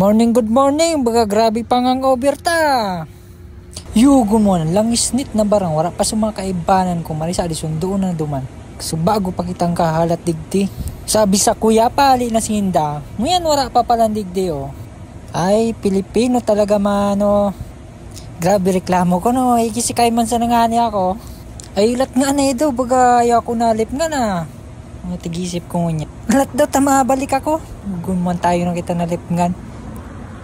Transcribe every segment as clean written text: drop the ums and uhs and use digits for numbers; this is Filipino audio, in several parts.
Good morning, baga grabe pang ang overta. Yugo mo na, langis nit na barang, wala pa sumakaibanan kung marisa di sundo na duman. So bago pa kitang kahalat digdi. Sabi sa kuya pali na sinda, ngayon wala pa palang digdi oh. Ay, Pilipino talaga mano. Grabe reklamo ko no, ikisikay man sa nangani ako. Ay ulat nga na ito, baga ayaw ko nalip nga na. Tigisip ko niya. Ulat daw tamabalik ako. Guman tayo na kita nalip nga.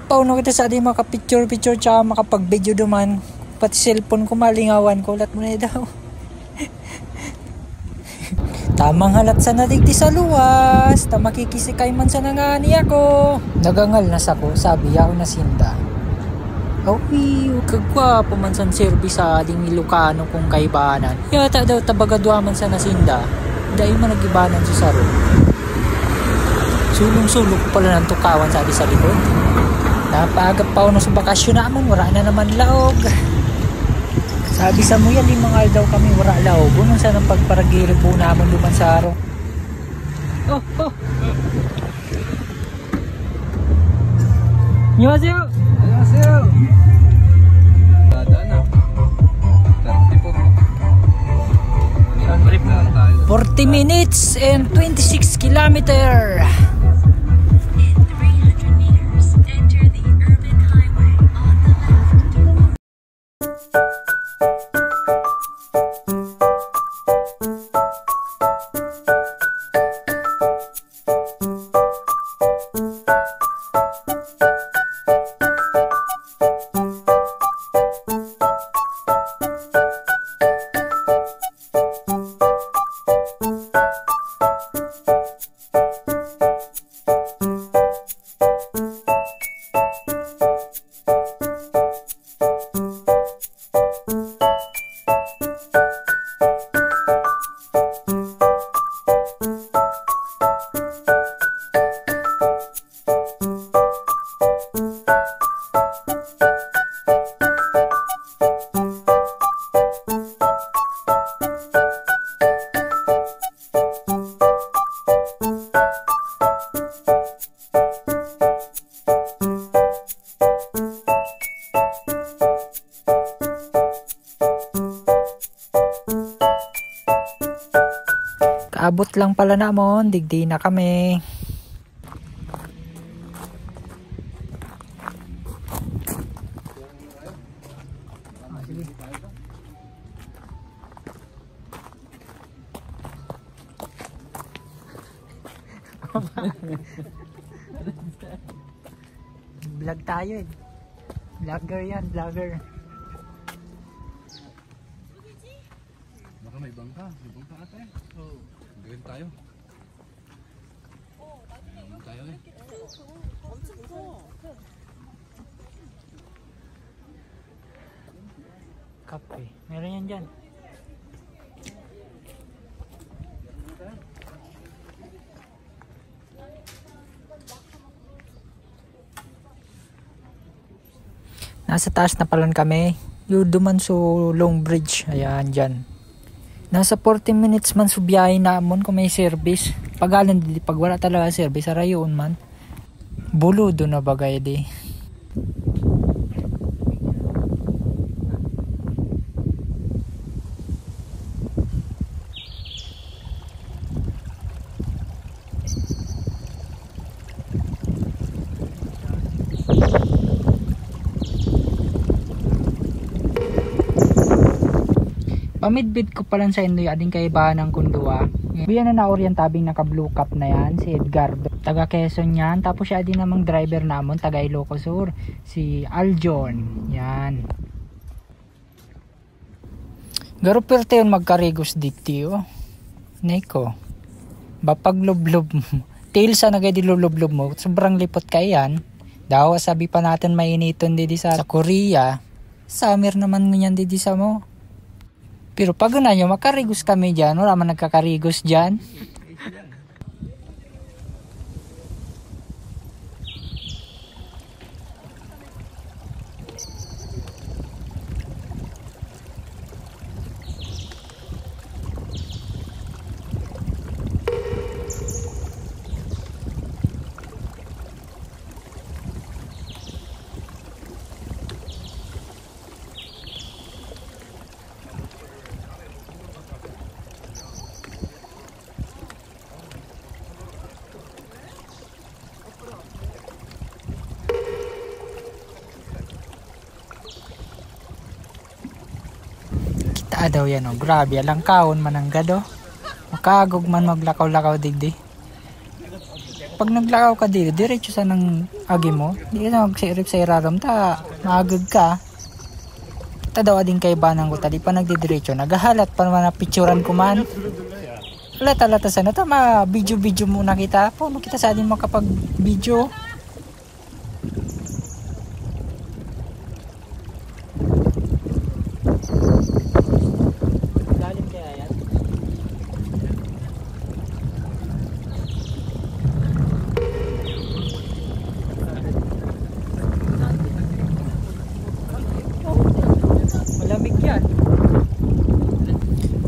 Pauno kita sa di makapicture-picture tsaka makapag-video duman. Pati cellphone ko malingawan ko. Ulat mo na daw. Tamang halat sa nadigdi sa luwas. Tamakikisikay man sa nangani ako. Nagangal na sako, sabi yaw na sinda. Uy, kagwapo man san service sa ading Ilocano kung kaibanan. Yata daw tabagadwa man sa nasinda. Dahil man nagibanan sa saro. Sulong-sulong ko pala ng tukawan sa sa likod. Napagap pa ako sa bakasyon naman, wala na naman laog. Sabi sa muya, 5 ngal daw kami wala laog. Unong saan ang pagparagiri po naman luman sa aro. Oh. Annyeonghaseyo! Annyeonghaseyo! Dada na. 40 minutes and 26 kilometer. Kaabot lang pala namon, digdi na kami. Vlog tayo eh. Vlogger yan, vlogger. Baka may bangka ate. Oo. Gawin tayo. Gawin tayo eh. Kape, meron yan dyan. Nasa taas na palan kami. Yung duman so Long Bridge. Ayan dyan. Nasa 40 minutes man subiyahin naman kung may service. Pag wala talaga service, arayon man. Buludo na bagay di. Pamidbid ko palang sa inyo ading kaibahan ng kundua. Biyan na naorientabing naka blue cap na yan, si Edgardo. Taga Quezon yan. Tapos siya din namang driver namon, taga Ilocos Sur. Si Aljon. Yan. Garo perte yun magkarigos dikti oh. Neko. Bapaglob-lob mo. Tail sa nagay di luloblob mo. Sobrang lipot ka yan. Daw sabi pa natin mainiton didi sa Korea. Summer naman ngunyan didi sa mo. Pero pag na nyo, makarigos kami dyan. Wala man nagkakarigos dyan. Daw yan o. Grabe, alang kaon man ang gado. Makagog man maglakaw-lakaw digdi. Pag naglakaw ka dito, diretso sa nang agi mo. Di ka magsirip sa iraram ta. Maagag ka. Daw ading kay banang ko tadi pa nagdidiretso. Nagahalat pa naman na picturean ko man. Lata-lata sana ta. Video-video muna kita. Paano kita sa atin makapag-video?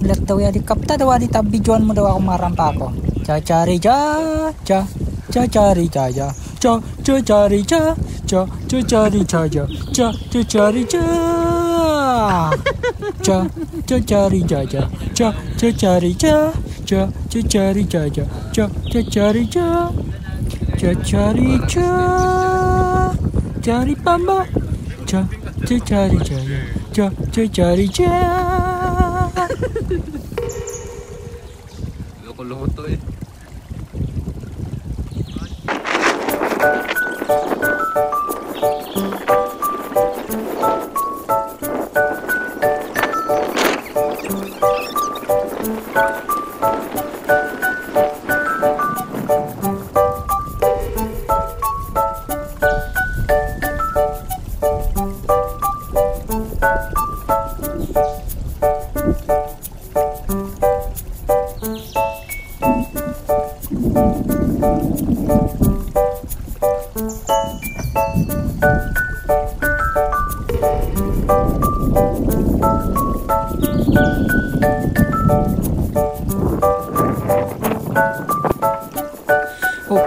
Lat daw ya di kapta daw di tabidjuan mo daw ako marampa ko. Chachari cha cha chachari cha cha cha chachari cha cha chachari cha cha cha chachari cha cha chachari cha cha cha chachari cha cha chachari cha cha cha chachari cha chachari cha chari pamba cha chachari cha cha chachari cha. Loko-loko to eh.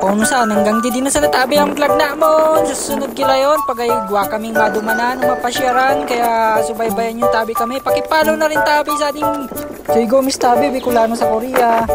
Paano saan hanggang di na sa natabi ang vlog na mo. Susunod kila yon pag ay gwa kaming madumanan o mapasyaran, kaya subaybayan yung tabi kami. Pakipalo na rin tabi sa ating Joy Gomez tabi Bicolano sa Korea.